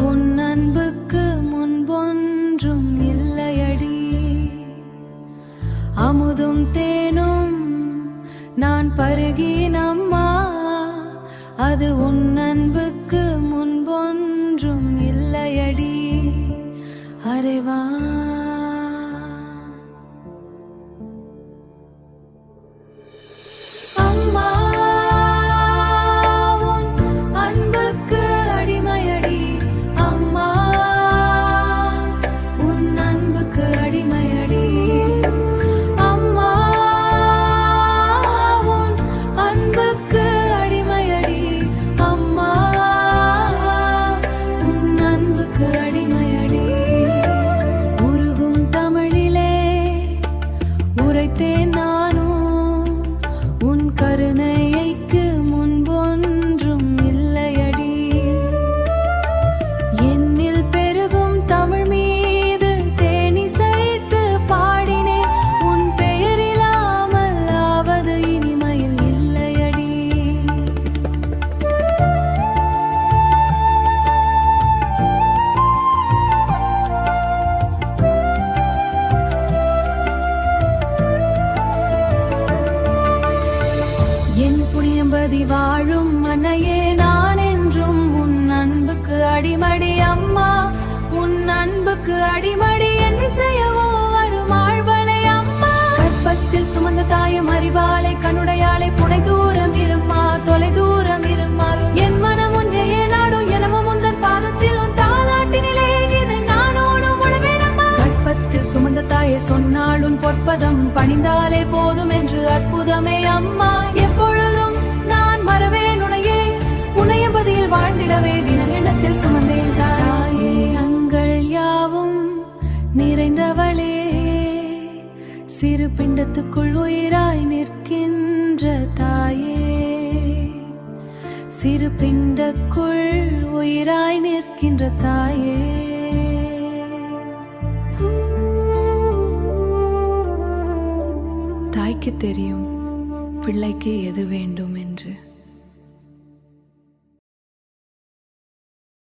உன் அன்புக்கு முன்பொன்றும் இல்லையடி. அமுதும் தேனும் நான் பருகினம்மா, அது உன் அன்புக்கு முன்பொன்றும் இல்லையடி. அரேவா நானும் உன் கருணைக்கு முன்பொன்றும் இல்லையடி. என்னில் பெருகும் தமிழ் மீது தேனிசைத்து பாடினேன், உன் பெயரில்லாமல் ஆவது இனிமையில் இல்லையடி. என் புளியம்பதி வாழும் மன்னையே, நான் என்றும் உன் அன்புக்கு அடிமடி. அம்மா உன் அன்புக்கு அடிமடி, என்ன செய்யவோ வரும் ஆழ்வளை. அம்மா கற்பத்தில் சுமந்த தாயும் அறிவாளை, கண்ணுடையாளை புனை தூரம் இருமா, தொலை தூரம் இருமா. என் மனம் உன்னையே நாடும், எனமும் உந்தன் பாதத்தில் உன் தாலாட்டினிலே இதை நானோடும் உணவேனம்மா. கற்பத்தில் சுமந்த தாயை சொன்னாள் உன் பொற்பதம் பணிந்தாலே போதும் என்று அற்புதமே. அம்மா எப்பொழுதும் நான் மறவேன் உனையே, புனையம்பதியில் வாழ்ந்திடவே தினம் எண்ணத்தில் சுமந்தேன். தாயே அங்கள் யாவும் நிறைந்தவளே, சிறு பிண்டத்துக்குள் உயிராய் நிற்கின்ற தாயே, சிறு பிண்டக்குள் உயிராய் நிற்கின்ற தாயே. தாய்க்கு தெரியும் பிள்ளைக்கு எது வேண்டும் என்று.